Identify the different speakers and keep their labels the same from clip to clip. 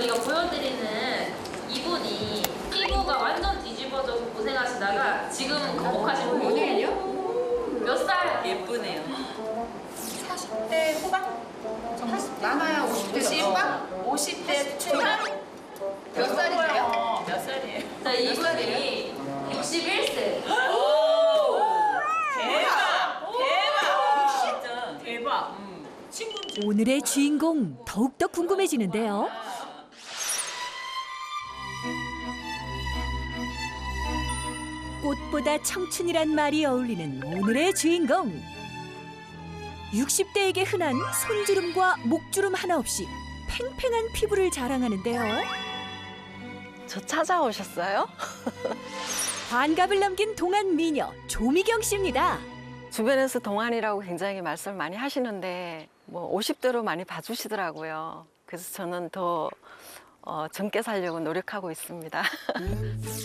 Speaker 1: 저희가 보여드리는 이분이 피부가 완전 뒤집어져서 고생하시다가 지금은 극복하신 분이에요. 몇 살?
Speaker 2: 예쁘네요.
Speaker 3: 40대 후반? 많아야 50대 중반? 50대 초반? 몇 살이세요?
Speaker 2: 몇 살이에요?
Speaker 1: 자, 이분이 61세.
Speaker 2: 대박! 대박! 진짜 대박. 친구.
Speaker 4: 오늘의 주인공 더욱더 궁금해지는데요. 꽃보다 청춘이란 말이 어울리는 오늘의 주인공. 60대에게 흔한 손주름과 목주름 하나 없이 팽팽한 피부를 자랑하는데요.
Speaker 5: 저 찾아오셨어요?
Speaker 4: 반갑을 남긴 동안 미녀 조미경 씨입니다.
Speaker 5: 주변에서 동안이라고 굉장히 말씀을 많이 하시는데 뭐 50대로 많이 봐주시더라고요. 그래서 저는 더 젊게 살려고 노력하고 있습니다.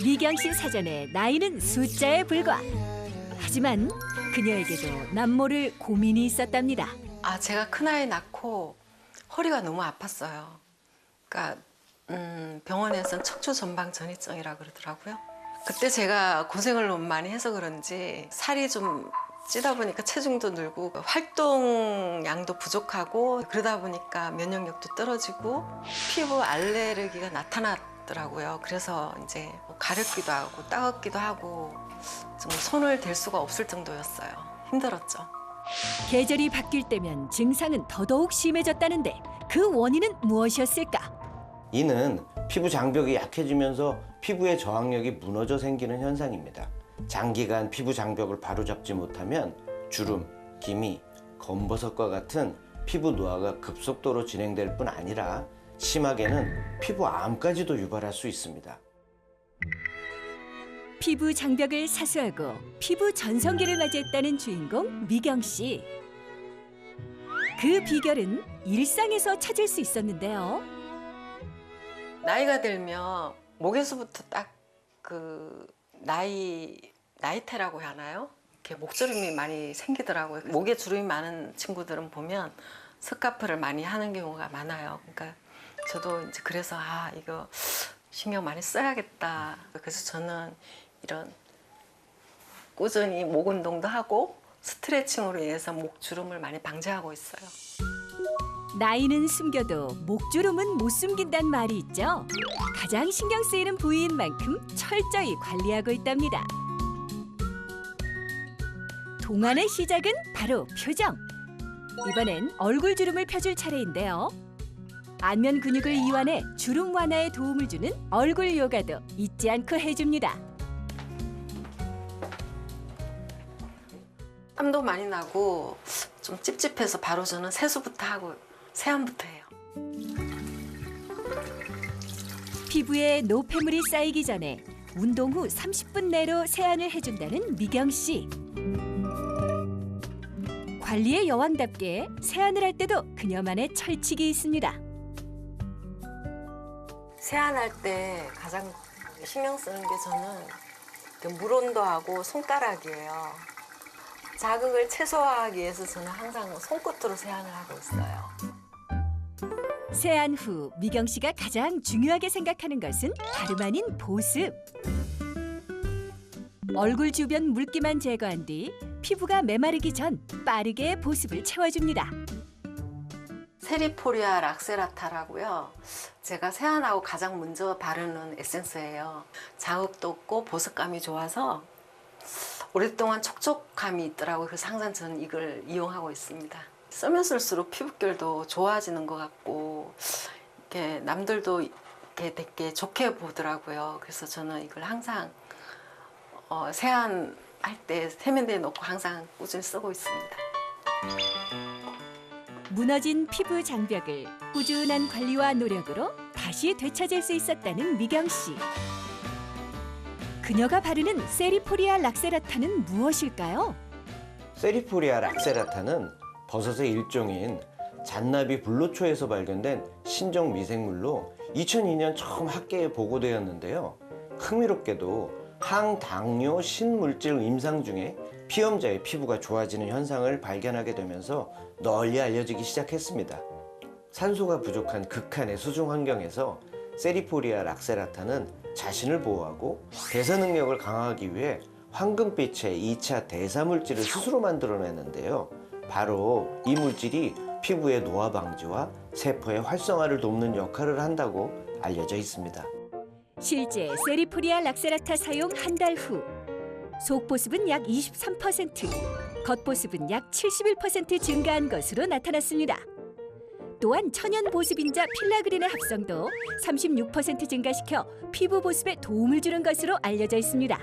Speaker 4: 미경 씨 사전에 나이는 숫자에 불과. 하지만 그녀에게도 남모를 고민이 있었답니다.
Speaker 5: 아, 제가 큰아이 낳고 허리가 너무 아팠어요. 그러니까 병원에서는 척추 전방 전이증이라고 그러더라고요. 그때 제가 고생을 너무 많이 해서 그런지 살이 좀 찌다 보니까 체중도 늘고 활동량도 부족하고 그러다 보니까 면역력도 떨어지고 피부 알레르기가 나타났더라고요. 그래서 이제 가렵기도 하고 따갑기도 하고 좀 손을 댈 수가 없을 정도였어요. 힘들었죠.
Speaker 4: 계절이 바뀔 때면 증상은 더더욱 심해졌다는데 그 원인은 무엇이었을까?
Speaker 6: 이는 피부 장벽이 약해지면서 피부의 저항력이 무너져 생기는 현상입니다. 장기간 피부 장벽을 바로잡지 못하면 주름, 기미, 검버섯과 같은 피부 노화가 급속도로 진행될 뿐 아니라 심하게는 피부암까지도 유발할 수 있습니다.
Speaker 4: 피부 장벽을 사수하고 피부 전성기를 맞이했다는 주인공 미경 씨. 그 비결은 일상에서 찾을 수 있었는데요.
Speaker 5: 나이가 들면 목에서부터 딱 그 나이테라고 하나요? 이렇게 목주름이 많이 생기더라고요. 목에 주름이 많은 친구들은 보면 스카프를 많이 하는 경우가 많아요. 그러니까 저도 이제 그래서 이거 신경 많이 써야겠다. 그래서 저는 이런 꾸준히 목 운동도 하고 스트레칭으로 인해서 목 주름을 많이 방지하고 있어요.
Speaker 4: 나이는 숨겨도 목주름은 못 숨긴다는 말이 있죠. 가장 신경 쓰이는 부위인 만큼 철저히 관리하고 있답니다. 동안의 시작은 바로 표정. 이번엔 얼굴 주름을 펴줄 차례인데요. 안면 근육을 이완해 주름 완화에 도움을 주는 얼굴 요가도 잊지 않고 해줍니다.
Speaker 5: 땀도 많이 나고 좀 찝찝해서 바로 저는 세수부터 하고 세안부터 해요.
Speaker 4: 피부에 노폐물이 쌓이기 전에 운동 후 30분 내로 세안을 해준다는 미경 씨. 관리의 여왕답게 세안을 할 때도 그녀만의 철칙이 있습니다.
Speaker 5: 세안할 때 가장 신경 쓰는 게 저는 물 온도하고 손가락이에요. 자극을 최소화하기 위해서 저는 항상 손끝으로 세안을 하고 있어요.
Speaker 4: 세안 후 미경 씨가 가장 중요하게 생각하는 것은 다름 아닌 보습. 얼굴 주변 물기만 제거한 뒤 피부가 메마르기 전 빠르게 보습을 채워줍니다.
Speaker 5: 세리포리아 락세라타라고요. 제가 세안하고 가장 먼저 바르는 에센스예요. 자극도 없고 보습감이 좋아서 오랫동안 촉촉함이 있더라고요. 그래서 항상 저는 이걸 이용하고 있습니다. 쓰면 쓸수록 피부결도 좋아지는 것 같고 이렇게 남들도 이렇게 되게 좋게 보더라고요. 그래서 저는 이걸 항상 세안할 때 세면대에 넣고 항상 꾸준히 쓰고 있습니다.
Speaker 4: 무너진 피부 장벽을 꾸준한 관리와 노력으로 다시 되찾을 수 있었다는 미경 씨. 그녀가 바르는 세리포리아 락세라타는 무엇일까요?
Speaker 6: 세리포리아 락세라타는 버섯의 일종인 잔나비 불로초에서 발견된 신종 미생물로 2002년 처음 학계에 보고되었는데요. 흥미롭게도 항당뇨 신물질 임상 중에 피험자의 피부가 좋아지는 현상을 발견하게 되면서 널리 알려지기 시작했습니다. 산소가 부족한 극한의 수중 환경에서 세리포리아 락세라타는 자신을 보호하고 대사 능력을 강화하기 위해 황금빛의 2차 대사 물질을 스스로 만들어내는데요. 바로 이 물질이 피부의 노화 방지와 세포의 활성화를 돕는 역할을 한다고 알려져 있습니다.
Speaker 4: 실제 세리포리아 락세라타 사용 한 달 후 속보습은 약 23%, 겉보습은 약 71% 증가한 것으로 나타났습니다. 또한 천연 보습인자 필라그린의 합성도 36% 증가시켜 피부 보습에 도움을 주는 것으로 알려져 있습니다.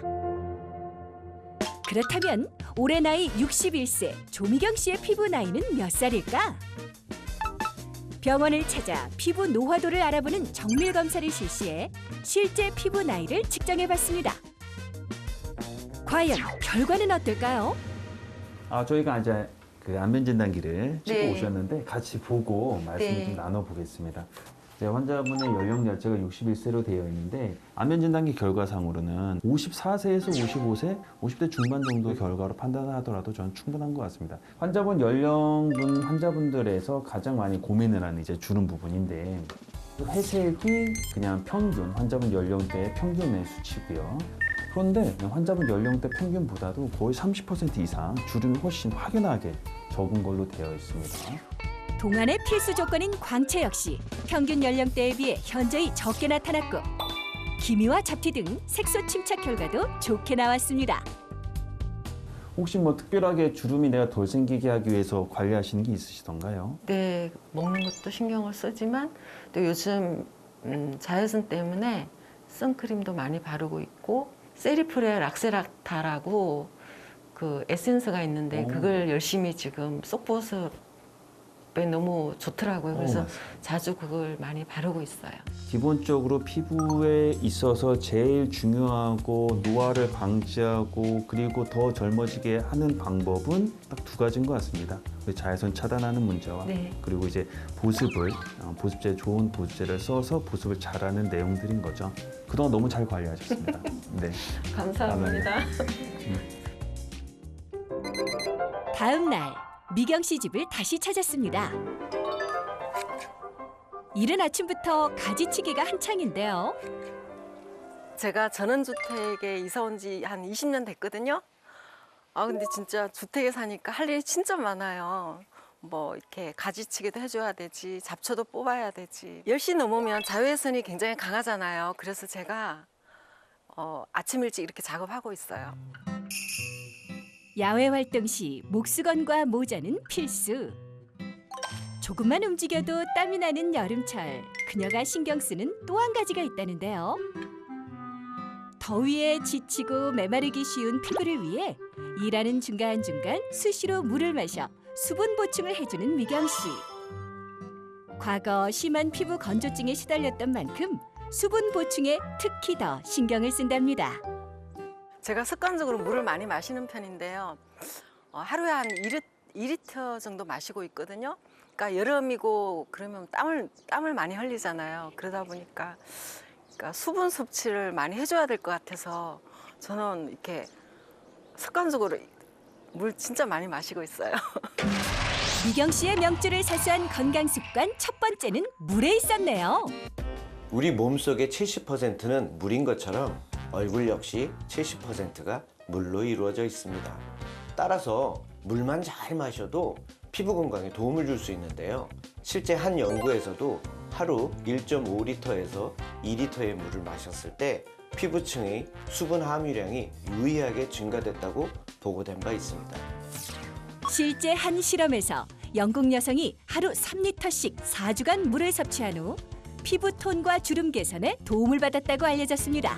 Speaker 4: 그렇다면 올해 나이 61세 조미경 씨의 피부 나이는 몇 살일까? 병원을 찾아 피부 노화도를 알아보는 정밀 검사를 실시해 실제 피부 나이를 측정해봤습니다. 과연 결과는 어떨까요?
Speaker 7: 저희가 이제 그 안면 진단기를 찍고
Speaker 5: 네.
Speaker 7: 오셨는데 같이 보고 말씀을
Speaker 5: 네.
Speaker 7: 좀 나눠보겠습니다. 이제 환자분의 연령 자체가 61세로 되어 있는데 안면 진단기 결과상으로는 54세에서 55세, 50대 중반 정도 결과로 판단하더라도 저는 충분한 것 같습니다. 환자분 연령분 환자분들에서 가장 많이 고민을 하는 이제 주름 부분인데 회색이 그냥 평균 환자분 연령대의 평균의 수치고요. 그런데 환자분 연령대 평균보다도 거의 30% 이상 주름이 훨씬 확연하게 적은 걸로 되어 있습니다.
Speaker 4: 동안의 필수 조건인 광채 역시 평균 연령대에 비해 현저히 적게 나타났고 기미와 잡티 등 색소 침착 결과도 좋게 나왔습니다.
Speaker 7: 혹시 뭐 특별하게 주름이 내가 덜 생기게 하기 위해서 관리하시는 게 있으시던가요?
Speaker 5: 네, 먹는 것도 신경을 쓰지만 또 요즘 자외선 때문에 선크림도 많이 바르고 있고 세리프레 락세라타라고 그 에센스가 있는데
Speaker 7: 오.
Speaker 5: 그걸 열심히 지금 속보습에 너무 좋더라고요. 그래서
Speaker 7: 맞습니다.
Speaker 5: 자주 그걸 많이 바르고 있어요.
Speaker 7: 기본적으로 피부에 있어서 제일 중요하고 노화를 방지하고 그리고 더 젊어지게 하는 방법은 딱 두 가지인 것 같습니다. 자외선 차단하는 문제와
Speaker 5: 네.
Speaker 7: 그리고 이제 보습을 보습제 좋은 보습제를 써서 보습을 잘하는 내용들인 거죠. 그동안 너무 잘 관리하셨습니다. 네.
Speaker 5: 감사합니다.
Speaker 4: 다음 날 미경 씨 집을 다시 찾았습니다. 이른 아침부터 가지치기가 한창인데요.
Speaker 5: 제가 전원주택에 이사 온 지 한 20년 됐거든요. 근데 진짜 주택에 사니까 할 일이 진짜 많아요. 뭐 이렇게 가지치기도 해줘야 되지, 잡초도 뽑아야 되지. 10시 넘으면 자외선이 굉장히 강하잖아요. 그래서 제가 아침 일찍 이렇게 작업하고 있어요.
Speaker 4: 야외 활동 시 목수건과 모자는 필수. 조금만 움직여도 땀이 나는 여름철, 그녀가 신경 쓰는 또 한 가지가 있다는데요. 더위에 지치고 메마르기 쉬운 피부를 위해 일하는 중간중간 수시로 물을 마셔 수분 보충을 해주는 미경 씨. 과거 심한 피부 건조증에 시달렸던 만큼 수분 보충에 특히 더 신경을 쓴답니다.
Speaker 5: 제가 습관적으로 물을 많이 마시는 편인데요. 하루에 한 2리터 정도 마시고 있거든요. 그러니까 여름이고 그러면 땀을 많이 흘리잖아요. 그러다 보니까 수분 섭취를 많이 해줘야 될 것 같아서 저는 이렇게 습관적으로 물 진짜 많이 마시고 있어요.
Speaker 4: 미경 씨의 명주를 사수한 건강 습관 첫 번째는 물에 있었네요.
Speaker 6: 우리 몸속의 70%는 물인 것처럼 얼굴 역시 70%가 물로 이루어져 있습니다. 따라서 물만 잘 마셔도 피부 건강에 도움을 줄 수 있는데요. 실제 한 연구에서도 하루 1.5리터에서 2리터의 물을 마셨을 때 피부층의 수분 함유량이 유의하게 증가됐다고 보고된 바 있습니다.
Speaker 4: 실제 한 실험에서 영국 여성이 하루 3리터씩 4주간 물을 섭취한 후 피부 톤과 주름 개선에 도움을 받았다고 알려졌습니다.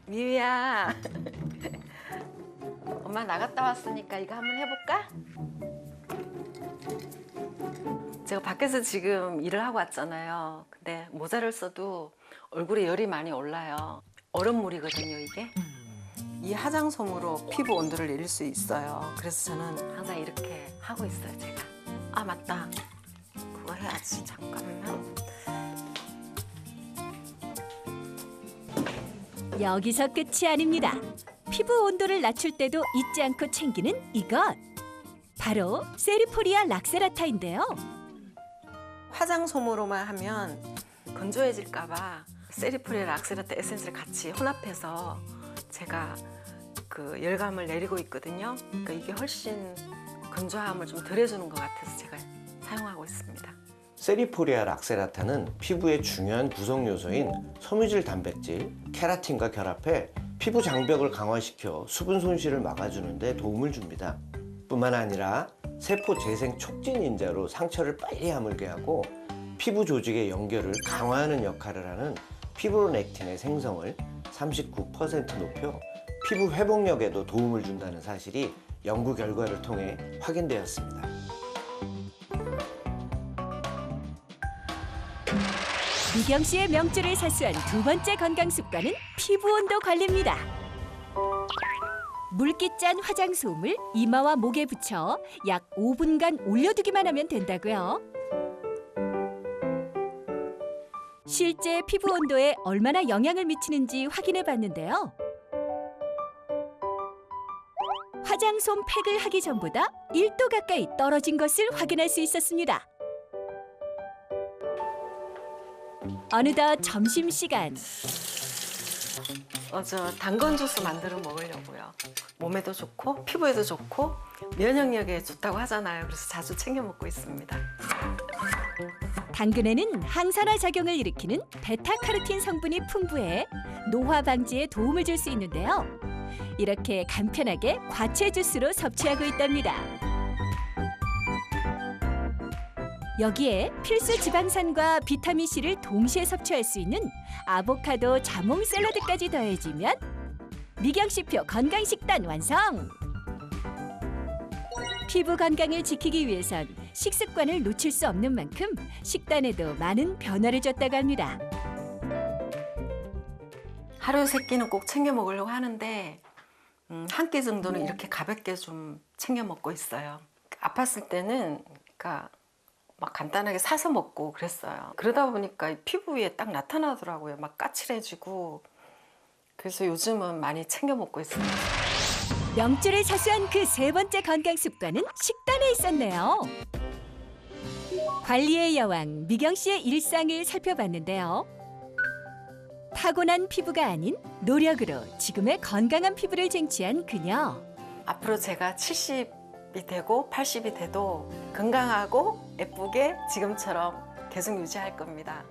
Speaker 5: 미유야, 엄마 나갔다 왔으니까 이거 한번 해볼까? 제가 밖에서 지금 일을 하고 왔잖아요. 근데 모자를 써도 얼굴에 열이 많이 올라요. 얼음물이거든요, 이게. 이 화장솜으로 피부 온도를 내릴 수 있어요. 그래서 저는 항상 이렇게 하고 있어요, 제가. 아, 맞다. 그거 해야지, 잠깐만.
Speaker 4: 여기서 끝이 아닙니다. 피부 온도를 낮출 때도 잊지 않고 챙기는 이것. 바로 세리포리아 락세라타인데요.
Speaker 5: 화장솜으로만 하면 건조해질까봐 세리프레라 악세라테 에센스를 같이 혼합해서 제가 그 열감을 내리고 있거든요. 그러니까 이게 훨씬 건조함을 좀 덜해주는 것 같아서 제가 사용하고 있습니다.
Speaker 6: 세리포리아 락세라타는 피부의 중요한 구성 요소인 섬유질 단백질, 케라틴과 결합해 피부 장벽을 강화시켜 수분 손실을 막아주는 데 도움을 줍니다. 뿐만 아니라 세포 재생 촉진 인자로 상처를 빨리 아물게 하고 피부 조직의 연결을 강화하는 역할을 하는 피브로넥틴의 생성을 39% 높여 피부 회복력에도 도움을 준다는 사실이 연구 결과를 통해 확인되었습니다.
Speaker 4: 미경 씨의 명줄을 사수한 두 번째 건강 습관은 피부 온도 관리입니다. 물기 짠 화장솜을 이마와 목에 붙여 약 5분간 올려두기만 하면 된다고요. 실제 피부 온도에 얼마나 영향을 미치는지 확인해 봤는데요. 화장솜 팩을 하기 전보다 1도 가까이 떨어진 것을 확인할 수 있었습니다. 어느덧 점심시간.
Speaker 5: 저 당근 주스 만들어 먹으려고요. 몸에도 좋고 피부에도 좋고 면역력에 좋다고 하잖아요. 그래서 자주 챙겨 먹고 있습니다.
Speaker 4: 당근에는 항산화 작용을 일으키는 베타카로틴 성분이 풍부해 노화 방지에 도움을 줄 수 있는데요. 이렇게 간편하게 과채 주스로 섭취하고 있답니다. 여기에 필수 지방산과 비타민C를 동시에 섭취할 수 있는 아보카도 자몽 샐러드까지 더해지면 미경씨표 건강식단 완성! 피부 건강을 지키기 위해선 식습관을 놓칠 수 없는 만큼 식단에도 많은 변화를 줬다고 합니다.
Speaker 5: 하루에 3끼는 꼭 챙겨 먹으려고 하는데 한 끼 정도는 이렇게 가볍게 좀 챙겨 먹고 있어요. 아팠을 때는 그러니까 막 간단하게 사서 먹고 그랬어요. 그러다 보니까 피부 위에 딱 나타나더라고요. 막 까칠해지고. 그래서 요즘은 많이 챙겨 먹고 있습니다.
Speaker 4: 명줄을 사수한 그 세 번째 건강 습관은 식단에 있었네요. 관리의 여왕 미경 씨의 일상을 살펴봤는데요. 타고난 피부가 아닌 노력으로 지금의 건강한 피부를 쟁취한 그녀.
Speaker 5: 앞으로 제가 70이 되고 80이 돼도 건강하고 예쁘게 지금처럼 계속 유지할 겁니다.